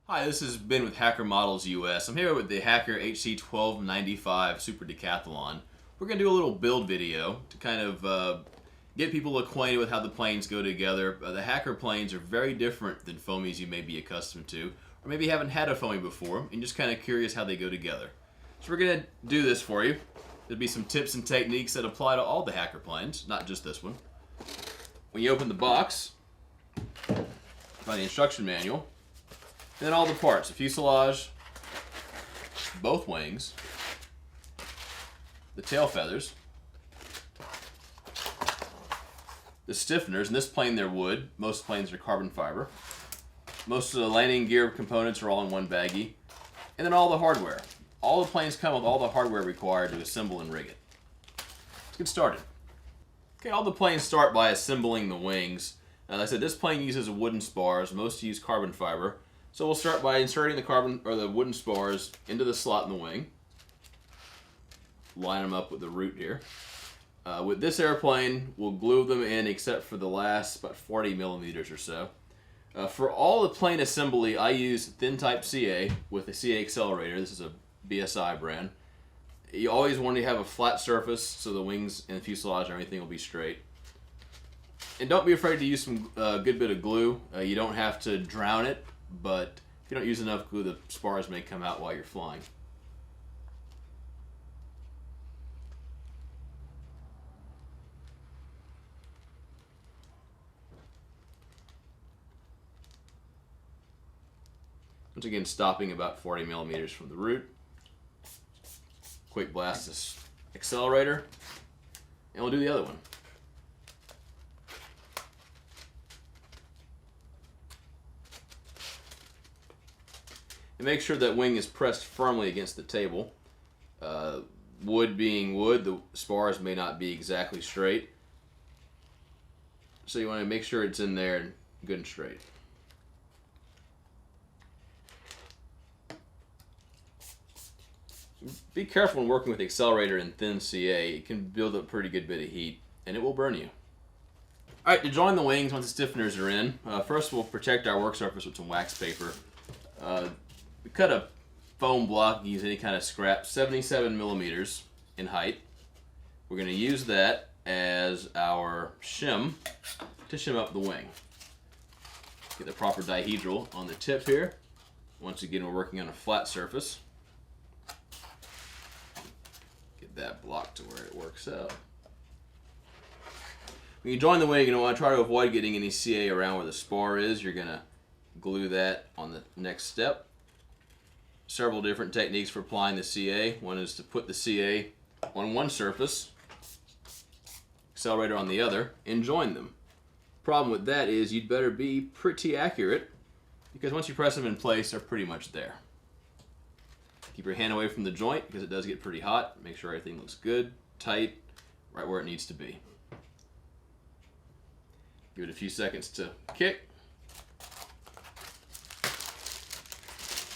Hi, this is Ben with Hacker Models US. I'm here with the Hacker HC1295 Super Decathlon. We're going to do a little build video to kind of get people acquainted with how the planes go together. The Hacker planes are very different than foamies you may be accustomed to, or maybe you haven't had a foamy before and just kind of curious how they go together. So we're going to do this for you. There'll be some tips and techniques that apply to all the Hacker planes, not just this one. When you open the box, find the instruction manual. Then all the parts, the fuselage, both wings, the tail feathers, the stiffeners. In this plane they're wood, most planes are carbon fiber. Most of the landing gear components are all in one baggie. And then all the hardware. All the planes come with all the hardware required to assemble and rig it. Let's get started. Okay, all the planes start by assembling the wings. As I said, this plane uses wooden spars, most use carbon fiber. So we'll start by inserting the wooden spars into the slot in the wing. Line them up with the root here. With this airplane, we'll glue them in except for the last about 40 millimeters or so. For all the plane assembly, I use thin type CA with a CA accelerator. This is a BSI brand. You always want to have a flat surface so the wings and the fuselage and everything will be straight. And don't be afraid to use some good bit of glue. You don't have to drown it, but if you don't use enough glue, the spars may come out while you're flying. Once again, stopping about 40 millimeters from the root. Quick blast this accelerator, and we'll do the other one. And make sure that wing is pressed firmly against the table. Wood being wood, the spars may not be exactly straight. So you want to make sure it's in there good and straight. Be careful when working with the accelerator in thin CA. It can build up a pretty good bit of heat, and it will burn you. Alright, to join the wings once the stiffeners are in, first we'll protect our work surface with some wax paper. We cut a foam block, use any kind of scrap, 77 millimeters in height. We're going to use that as our shim to shim up the wing. Get the proper dihedral on the tip here. Once again, we're working on a flat surface. Get that block to where it works out. When you join the wing, you want to try to avoid getting any CA around where the spar is. You're going to glue that on the next step. Several different techniques for applying the CA. One is to put the CA on one surface, accelerator on the other, and join them. Problem with that is you'd better be pretty accurate, because once you press them in place, they're pretty much there. Keep your hand away from the joint because it does get pretty hot. Make sure everything looks good, tight, right where it needs to be. Give it a few seconds to kick.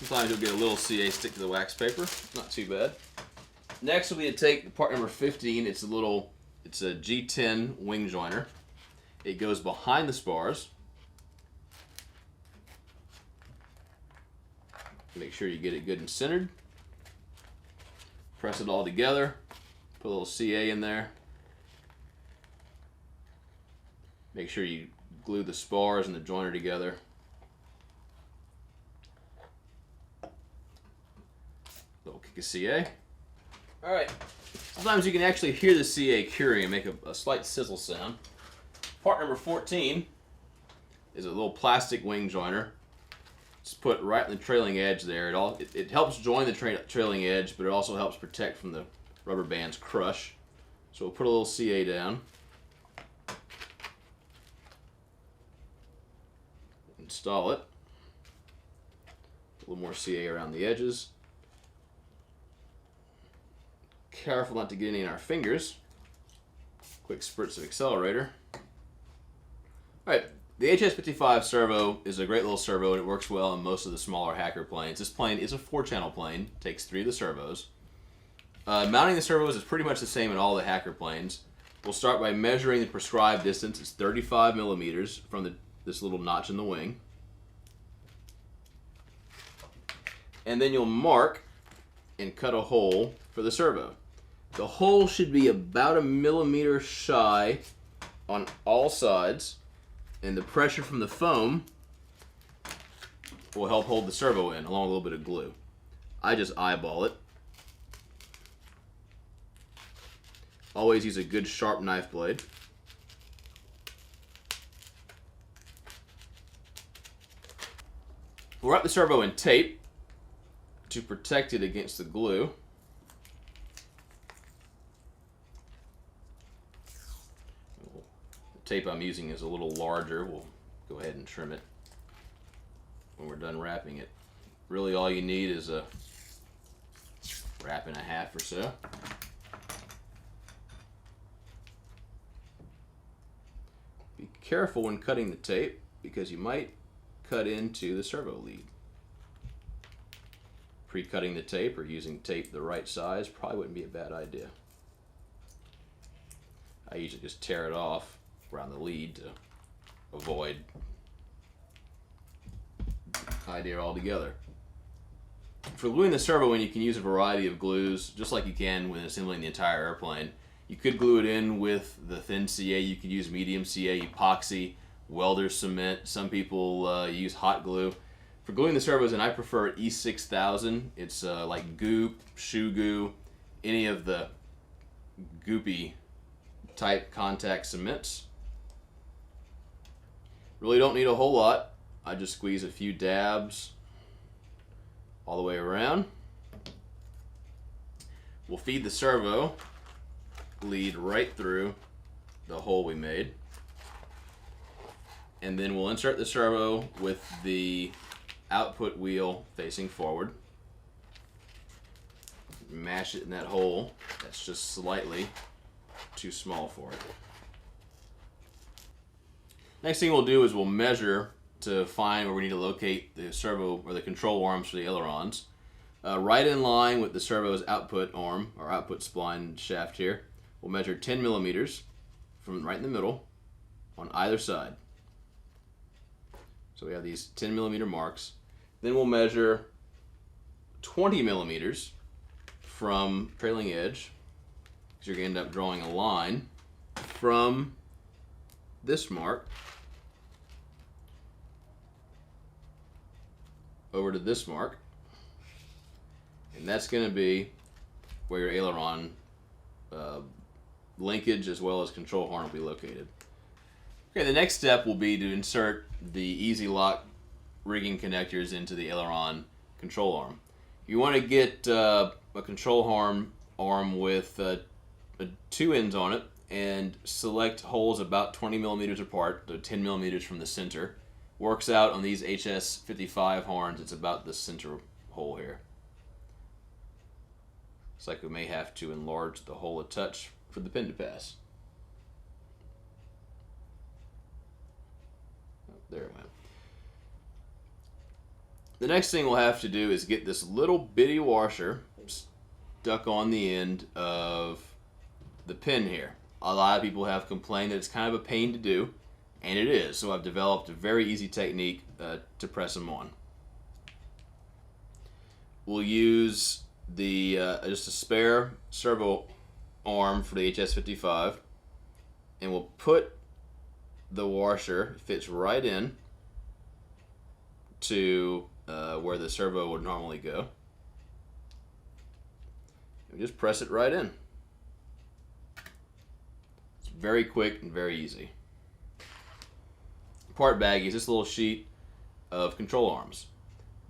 Sometimes you'll get a little CA stick to the wax paper. Not too bad. Next will be to take part number 15. It's a G10 wing joiner. It goes behind the spars. Make sure you get it good and centered. Press it all together. Put a little CA in there. Make sure you glue the spars and the joiner together. Little kick of CA. Alright, sometimes you can actually hear the CA curing and make a slight sizzle sound. Part number 14 is a little plastic wing joiner. It's put right in the trailing edge there. It helps join the trailing edge, but it also helps protect from the rubber band's crush. So we'll put a little CA down. Install it. A little more CA around the edges. Careful not to get any in our fingers. Quick spurts of accelerator. Alright, the HS-55 servo is a great little servo and it works well in most of the smaller Hacker planes. This plane is a 4-channel plane, takes 3 of the servos. Mounting the servos is pretty much the same in all the Hacker planes. We'll start by measuring the prescribed distance. It's 35 millimeters from this little notch in the wing. And then you'll mark and cut a hole for the servo. The hole should be about 1 millimeter shy on all sides, and the pressure from the foam will help hold the servo in, along with a little bit of glue. I just eyeball it. Always use a good sharp knife blade. We'll wrap the servo in tape to protect it against the glue. The tape I'm using is a little larger. We'll go ahead and trim it when we're done wrapping it. Really all you need is a wrap and a half or so. Be careful when cutting the tape because you might cut into the servo lead. Pre-cutting the tape or using tape the right size probably wouldn't be a bad idea. I usually just tear it off around the lead to avoid idea altogether. For gluing the servo in, you can use a variety of glues, just like you can when assembling the entire airplane. You could glue it in with the thin CA, you could use medium CA, epoxy, welder cement. Some people use hot glue. For gluing the servos in, I prefer E6000. It's like goop, shoe goo, any of the goopy type contact cements. Really don't need a whole lot. I just squeeze a few dabs all the way around. We'll feed the servo lead right through the hole we made. And then we'll insert the servo with the output wheel facing forward. Mash it in that hole. That's just slightly too small for it. Next thing we'll do is we'll measure to find where we need to locate the servo or the control arms for the ailerons. Right in line with the servo's output arm or output spline shaft here, we'll measure 10 millimeters from right in the middle on either side. So we have these 10 millimeter marks. Then we'll measure 20 millimeters from trailing edge, because you're going to end up drawing a line from this mark over to this mark, and that's going to be where your aileron linkage as well as control horn will be located. Okay, the next step will be to insert the easy lock rigging connectors into the aileron control arm. You want to get a control arm with 2 ends on it and select holes about 20 millimeters apart, so 10 millimeters from the center. Works out on these HS55 horns, it's about the center hole here. Looks like we may have to enlarge the hole a touch for the pin to pass. There it went. The next thing we'll have to do is get this little bitty washer stuck on the end of the pin here. A lot of people have complained that it's kind of a pain to do, and it is. So I've developed a very easy technique to press them on. We'll use the just a spare servo arm for the HS55, and we'll put the washer, fits right in to where the servo would normally go. We just press it right in. It's very quick and very easy. Part baggie is this little sheet of control arms.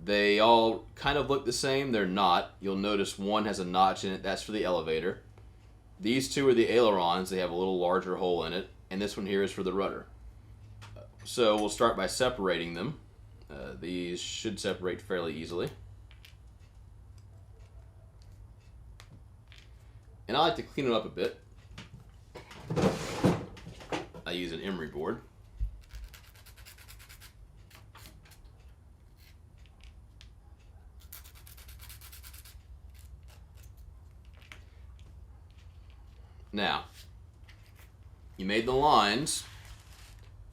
They all kind of look the same. They're not. You'll notice one has a notch in it. That's for the elevator. These two are the ailerons. They have a little larger hole in it. And this one here is for the rudder. So we'll start by separating them. These should separate fairly easily. And I like to clean it up a bit. I use an emery board. Now, you made the lines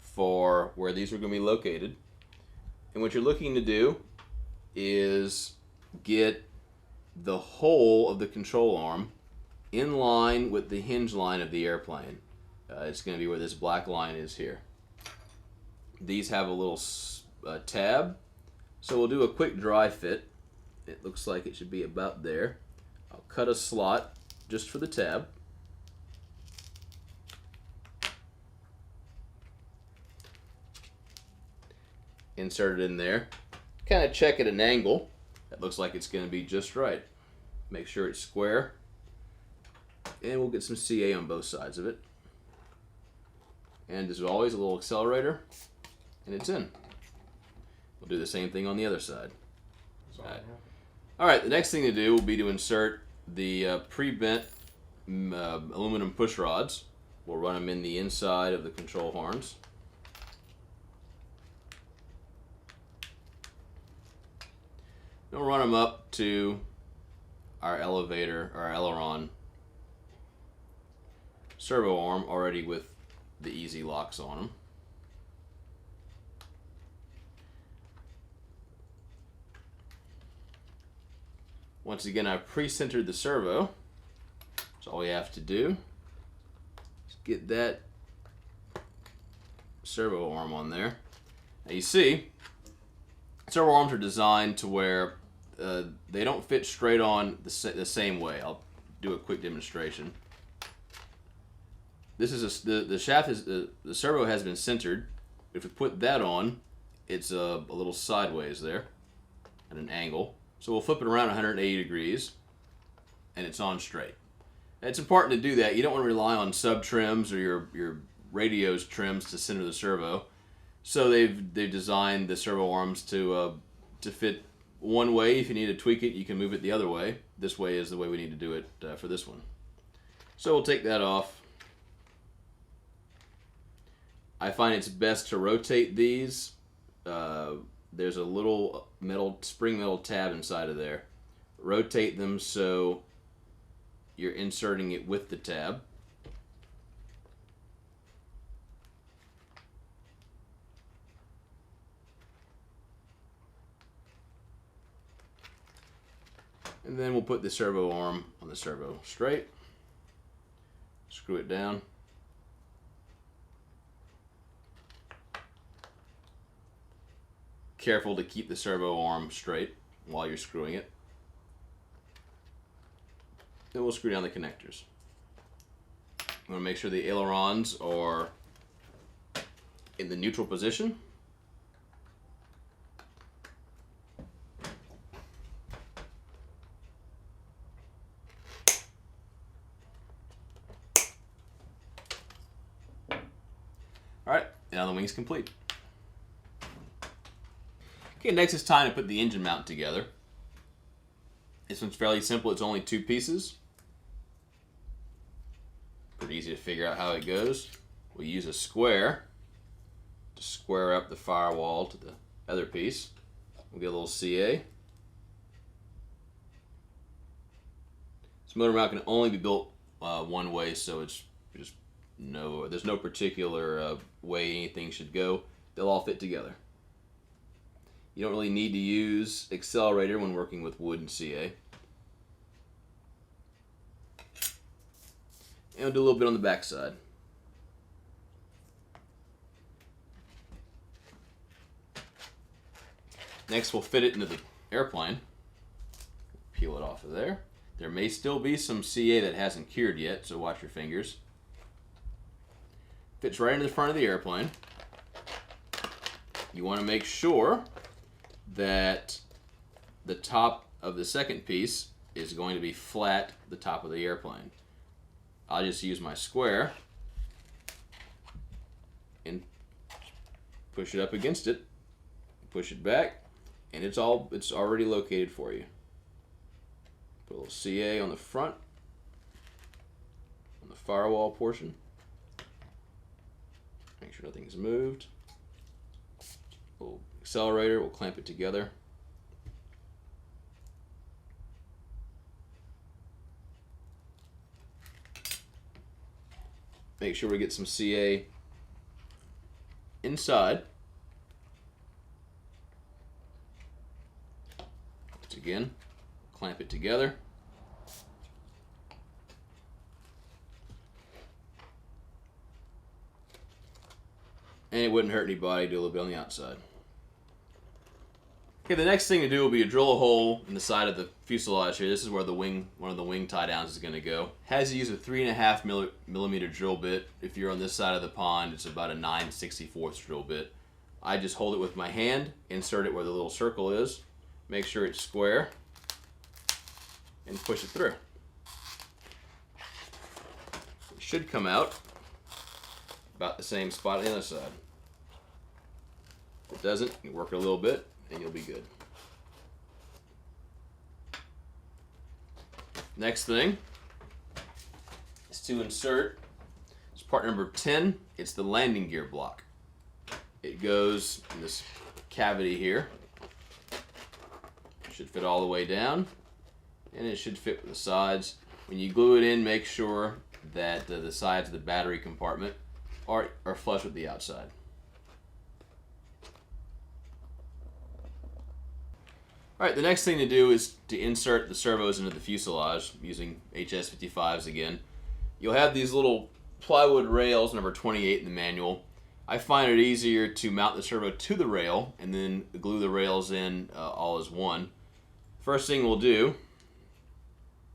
for where these are going to be located. And what you're looking to do is get the whole of the control arm in line with the hinge line of the airplane. It's going to be where this black line is here. These have a little tab, so we'll do a quick dry fit. It looks like it should be about there. I'll cut a slot just for the tab. Insert it in there. Kind of check at an angle. That looks like it's going to be just right. Make sure it's square. And we'll get some CA on both sides of it. And as always, a little accelerator. And it's in. We'll do the same thing on the other side. Alright, the next thing to do will be to insert the pre-bent aluminum push rods. We'll run them in the inside of the control horns. We'll run them up to our elevator, our aileron servo arm already with the easy locks on them. Once again, I've pre-centered the servo. So all we have to do is get that servo arm on there. Now you see, servo arms are designed to where they don't fit straight on the same way. I'll do a quick demonstration. This is the shaft is the servo has been centered. If we put that on, it's a little sideways there at an angle. So we'll flip it around 180 degrees, and it's on straight. And it's important to do that. You don't want to rely on sub trims or your radio's trims to center the servo. So they've designed the servo arms to fit one way. If you need to tweak it, you can move it the other way. This way is the way we need to do it for this one. So we'll take that off. I find it's best to rotate these. There's a little spring metal tab inside of there. Rotate them so you're inserting it with the tab. And then we'll put the servo arm on the servo straight. Screw it down. Careful to keep the servo arm straight while you're screwing it. Then we'll screw down the connectors. We want to make sure the ailerons are in the neutral position. Alright, now the wing's complete. Okay, next it's time to put the engine mount together. This one's fairly simple. It's only 2 pieces. Pretty easy to figure out how it goes. We'll use a square to square up the firewall to the other piece. We'll get a little CA. This motor mount can only be built one way, so it's just there's no particular way anything should go. They'll all fit together. You don't really need to use accelerator when working with wood and CA. And we'll do a little bit on the back side. Next we'll fit it into the airplane. Peel it off of there. There may still be some CA that hasn't cured yet, so watch your fingers. Fits right into the front of the airplane. You want to make sure that the top of the second piece is going to be flat the top of the airplane. I'll just use my square and push it up against it, push it back, and it's already located for you. Put a little CA on the front, on the firewall portion. Make sure nothing's moved. Little accelerator, we'll clamp it together. Make sure we get some CA inside. Once again, clamp it together. And it wouldn't hurt anybody, do a little bit on the outside. Okay, the next thing to do will be to drill a hole in the side of the fuselage here. This is where the wing, one of the wing tie downs is going to go. Has to use a 3.5 millimeter drill bit. If you're on this side of the pond, it's about a 9/64 drill bit. I just hold it with my hand, insert it where the little circle is, make sure it's square, and push it through. It should come out about the same spot on the other side. If it doesn't, you work it a little bit and you'll be good. Next thing is to insert, it's part number 10, it's the landing gear block. It goes in this cavity here. It should fit all the way down, and it should fit with the sides. When you glue it in, make sure that the sides of the battery compartment are flush with the outside. Alright, the next thing to do is to insert the servos into the fuselage using HS55s again. You'll have these little plywood rails, number 28 in the manual. I find it easier to mount the servo to the rail and then glue the rails in all as one. First thing we'll do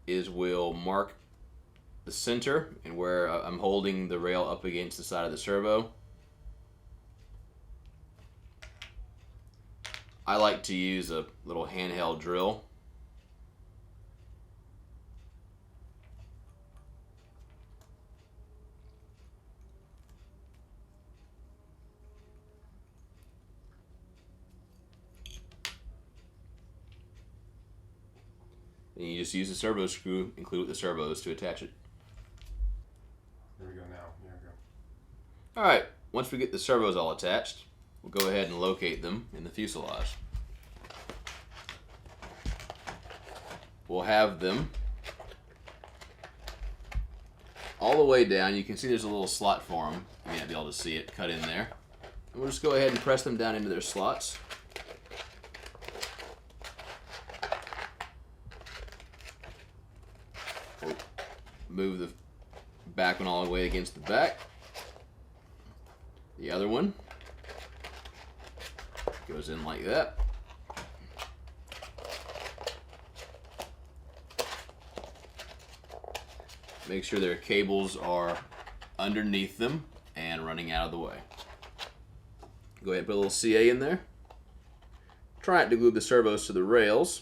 is we'll mark the center and where I'm holding the rail up against the side of the servo. I like to use a little handheld drill. And you just use the servo screw, include the servos to attach it. Here we go now. Here we go. Alright, once we get the servos all attached, we'll go ahead and locate them in the fuselage. We'll have them all the way down. You can see there's a little slot for them. You may not be able to see it cut in there. And we'll just go ahead and press them down into their slots. We'll move the back one all the way against the back. The other one goes in like that. Make sure their cables are underneath them and running out of the way. Go ahead and put a little CA in there. Try not to glue the servos to the rails.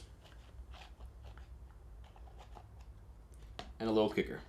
And a little kicker.